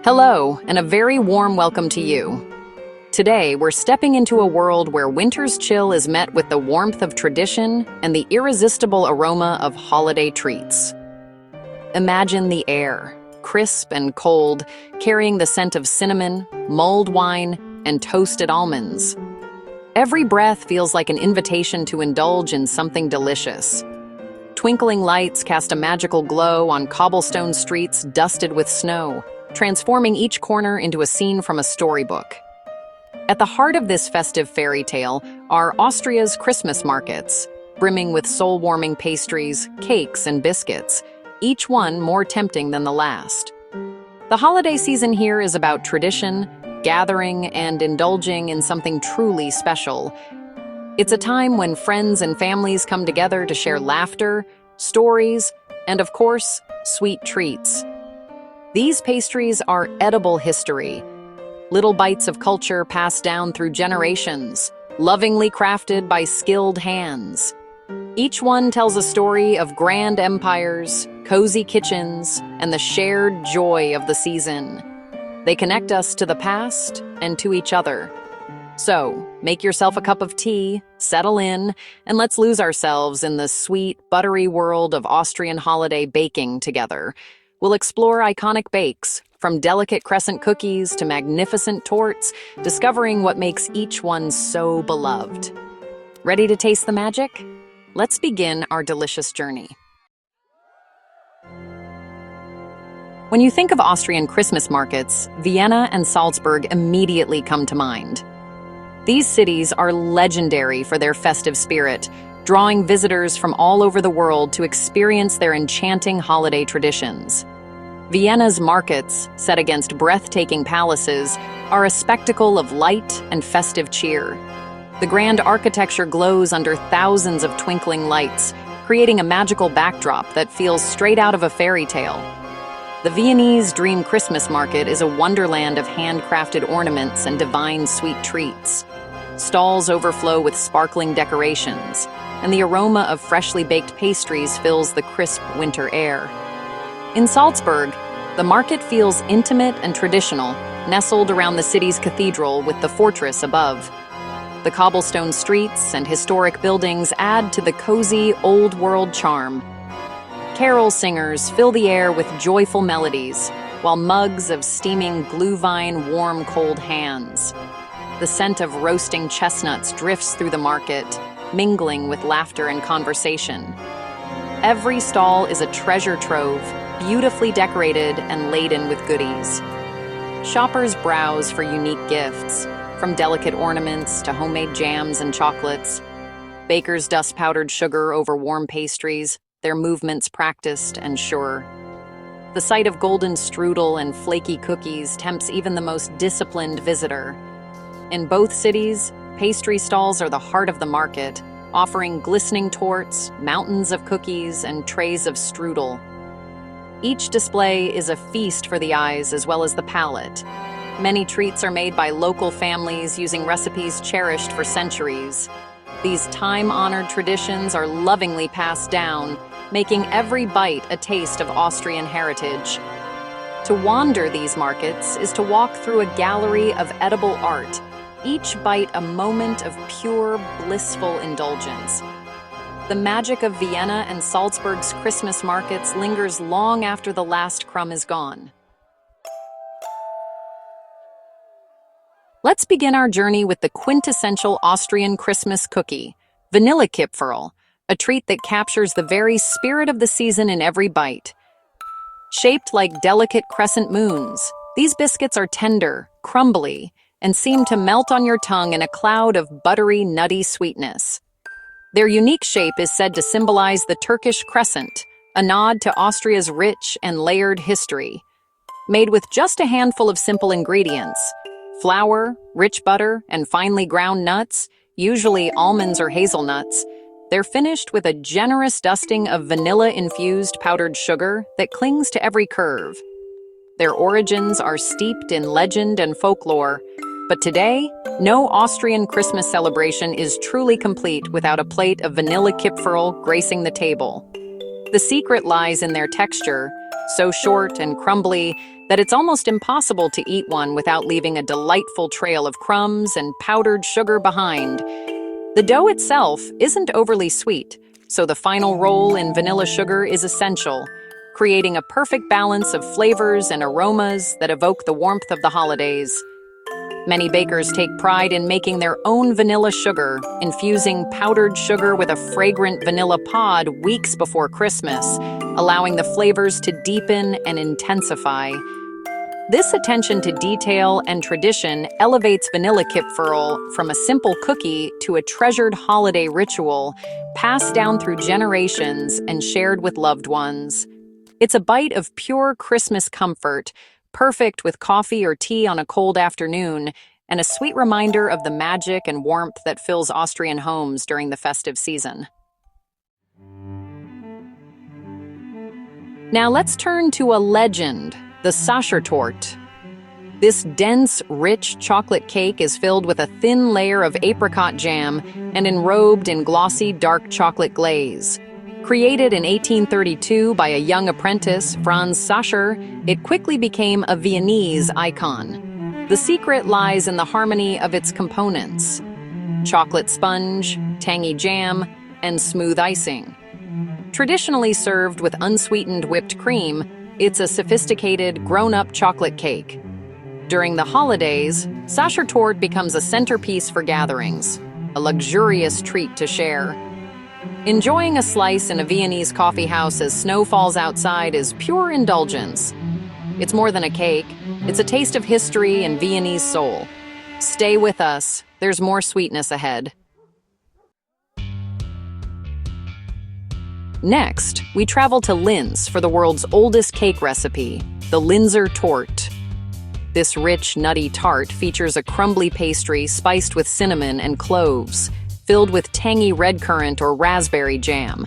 Hello, and a very warm welcome to you. Today, we're stepping into a world where winter's chill is met with the warmth of tradition and the irresistible aroma of holiday treats. Imagine the air, crisp and cold, carrying the scent of cinnamon, mulled wine, and toasted almonds. Every breath feels like an invitation to indulge in something delicious. Twinkling lights cast a magical glow on cobblestone streets dusted with snow, transforming each corner into a scene from a storybook. At the heart of this festive fairy tale are Austria's Christmas markets, brimming with soul-warming pastries, cakes, and biscuits, each one more tempting than the last. The holiday season here is about tradition, gathering, and indulging in something truly special. It's a time when friends and families come together to share laughter, stories, and of course, sweet treats. These pastries are edible history, little bites of culture passed down through generations, lovingly crafted by skilled hands. Each one tells a story of grand empires, cozy kitchens, and the shared joy of the season. They connect us to the past and to each other. So, make yourself a cup of tea, settle in, and let's lose ourselves in the sweet, buttery world of Austrian holiday baking together. We'll explore iconic bakes, from delicate Crescent cookies to magnificent torts, discovering what makes each one so beloved. Ready to taste the magic? Let's begin our delicious journey. When you think of Austrian Christmas markets, Vienna and Salzburg immediately come to mind. These cities are legendary for their festive spirit, drawing visitors from all over the world to experience their enchanting holiday traditions. Vienna's markets, set against breathtaking palaces, are a spectacle of light and festive cheer. The grand architecture glows under thousands of twinkling lights, creating a magical backdrop that feels straight out of a fairy tale. The Viennese Dream Christmas Market is a wonderland of handcrafted ornaments and divine sweet treats. Stalls overflow with sparkling decorations, and the aroma of freshly baked pastries fills the crisp winter air. In Salzburg, the market feels intimate and traditional, nestled around the city's cathedral with the fortress above. The cobblestone streets and historic buildings add to the cozy, old-world charm. Carol singers fill the air with joyful melodies, while mugs of steaming glühwein warm cold hands. The scent of roasting chestnuts drifts through the market, mingling with laughter and conversation. Every stall is a treasure trove, beautifully decorated and laden with goodies. Shoppers browse for unique gifts, from delicate ornaments to homemade jams and chocolates. Bakers dust powdered sugar over warm pastries, their movements practiced and sure. The sight of golden strudel and flaky cookies tempts even the most disciplined visitor. In both cities, pastry stalls are the heart of the market, offering glistening torts, mountains of cookies, and trays of strudel. Each display is a feast for the eyes as well as the palate. Many treats are made by local families using recipes cherished for centuries. These time-honored traditions are lovingly passed down, making every bite a taste of Austrian heritage. To wander these markets is to walk through a gallery of edible art, each bite a moment of pure, blissful indulgence. The magic of Vienna and Salzburg's Christmas markets lingers long after the last crumb is gone. Let's begin our journey with the quintessential Austrian Christmas cookie, Vanillekipferl, a treat that captures the very spirit of the season in every bite. Shaped like delicate crescent moons, these biscuits are tender, crumbly, and seem to melt on your tongue in a cloud of buttery, nutty sweetness. Their unique shape is said to symbolize the Turkish Crescent, a nod to Austria's rich and layered history. Made with just a handful of simple ingredients, flour, rich butter, and finely ground nuts, usually almonds or hazelnuts, they're finished with a generous dusting of vanilla-infused powdered sugar that clings to every curve. Their origins are steeped in legend and folklore, but today, no Austrian Christmas celebration is truly complete without a plate of Vanillekipferl gracing the table. The secret lies in their texture, so short and crumbly that it's almost impossible to eat one without leaving a delightful trail of crumbs and powdered sugar behind. The dough itself isn't overly sweet, so the final roll in vanilla sugar is essential, creating a perfect balance of flavors and aromas that evoke the warmth of the holidays. Many bakers take pride in making their own vanilla sugar, infusing powdered sugar with a fragrant vanilla pod weeks before Christmas, allowing the flavors to deepen and intensify. This attention to detail and tradition elevates vanilla kipferl from a simple cookie to a treasured holiday ritual, passed down through generations and shared with loved ones. It's a bite of pure Christmas comfort, perfect with coffee or tea on a cold afternoon, and a sweet reminder of the magic and warmth that fills Austrian homes during the festive season. Now let's turn to a legend, the Sachertorte. This dense, rich chocolate cake is filled with a thin layer of apricot jam and enrobed in glossy, dark chocolate glaze. Created in 1832 by a young apprentice, Franz Sacher, it quickly became a Viennese icon. The secret lies in the harmony of its components: chocolate sponge, tangy jam, and smooth icing. Traditionally served with unsweetened whipped cream, it's a sophisticated, grown-up chocolate cake. During the holidays, Sachertorte becomes a centerpiece for gatherings, a luxurious treat to share. Enjoying a slice in a Viennese coffee house as snow falls outside is pure indulgence. It's more than a cake, it's a taste of history and Viennese soul. Stay with us, there's more sweetness ahead. Next, we travel to Linz for the world's oldest cake recipe, the Linzer Torte. This rich, nutty tart features a crumbly pastry spiced with cinnamon and cloves, filled with tangy red currant or raspberry jam.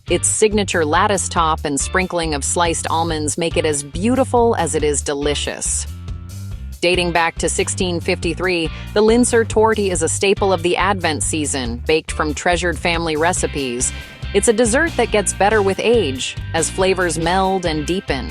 Its signature lattice top and sprinkling of sliced almonds make it as beautiful as it is delicious. Dating back to 1653, the Linzer Torte is a staple of the Advent season, baked from treasured family recipes. It's a dessert that gets better with age, as flavors meld and deepen.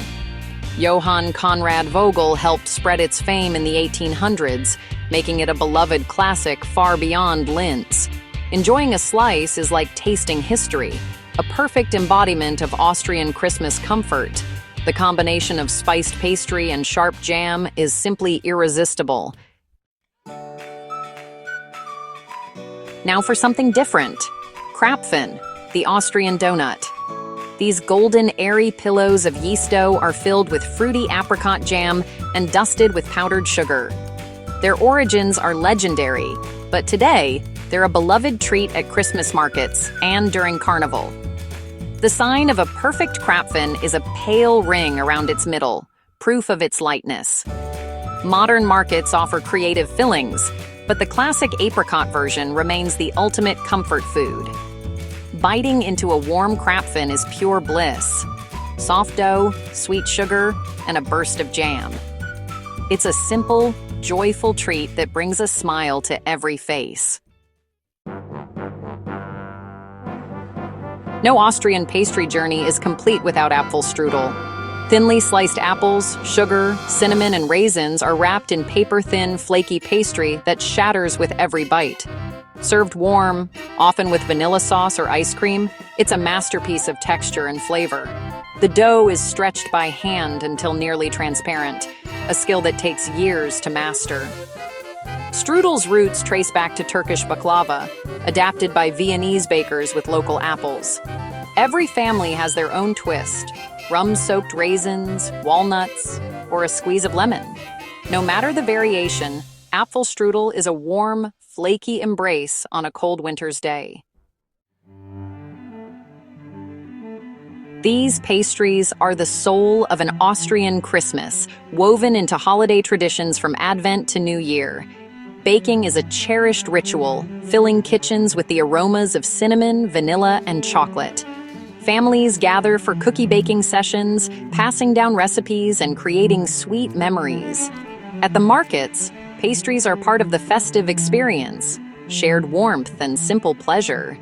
Johann Conrad Vogel helped spread its fame in the 1800s, making it a beloved classic far beyond Linz. Enjoying a slice is like tasting history, a perfect embodiment of Austrian Christmas comfort. The combination of spiced pastry and sharp jam is simply irresistible. Now for something different. Krapfen, the Austrian donut. These golden, airy pillows of yeast dough are filled with fruity apricot jam and dusted with powdered sugar. Their origins are legendary, but today, they're a beloved treat at Christmas markets and during Carnival. The sign of a perfect Krapfen is a pale ring around its middle, proof of its lightness. Modern markets offer creative fillings, but the classic apricot version remains the ultimate comfort food. Biting into a warm Krapfen is pure bliss. Soft dough, sweet sugar, and a burst of jam. It's a simple, joyful treat that brings a smile to every face. No Austrian pastry journey is complete without Apfelstrudel. Thinly sliced apples, sugar, cinnamon, and raisins are wrapped in paper-thin, flaky pastry that shatters with every bite. Served warm, often with vanilla sauce or ice cream, it's a masterpiece of texture and flavor. The dough is stretched by hand until nearly transparent, a skill that takes years to master. Strudel's roots trace back to Turkish baklava, adapted by Viennese bakers with local apples. Every family has their own twist: rum-soaked raisins, walnuts, or a squeeze of lemon. No matter the variation, Apfelstrudel is a warm, flaky embrace on a cold winter's day. These pastries are the soul of an Austrian Christmas, woven into holiday traditions from Advent to New Year. Baking is a cherished ritual, filling kitchens with the aromas of cinnamon, vanilla, and chocolate. Families gather for cookie baking sessions, passing down recipes and creating sweet memories. At the markets, pastries are part of the festive experience, shared warmth and simple pleasure.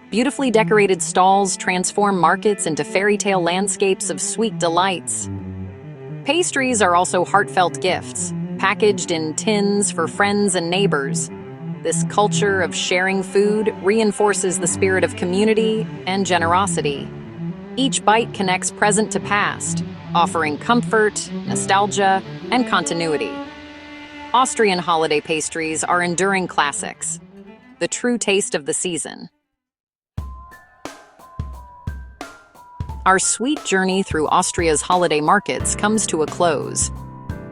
Beautifully decorated stalls transform markets into fairy tale landscapes of sweet delights. Pastries are also heartfelt gifts, packaged in tins for friends and neighbors. This culture of sharing food reinforces the spirit of community and generosity. Each bite connects present to past, offering comfort, nostalgia, and continuity. Austrian holiday pastries are enduring classics, the true taste of the season. Our sweet journey through Austria's holiday markets comes to a close.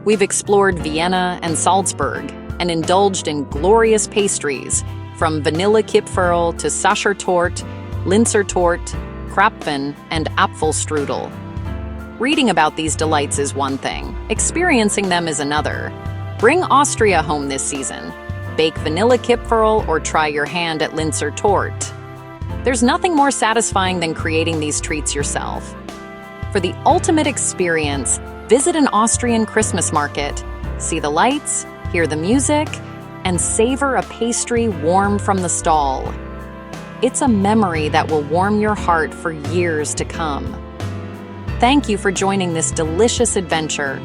We've explored Vienna and Salzburg and indulged in glorious pastries, from vanilla Kipferl to Sachertorte, Linzertorte, Krapfen, and Apfelstrudel. Reading about these delights is one thing, experiencing them is another. Bring Austria home this season. Bake vanilla Kipferl or try your hand at Linzertorte. There's nothing more satisfying than creating these treats yourself. For the ultimate experience, visit an Austrian Christmas market. See the lights, hear the music, and savor a pastry warm from the stall. It's a memory that will warm your heart for years to come. Thank you for joining this delicious adventure.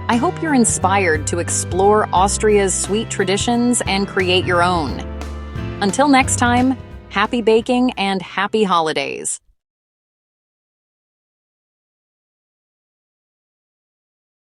I hope you're inspired to explore Austria's sweet traditions and create your own. Until next time, happy baking and happy holidays.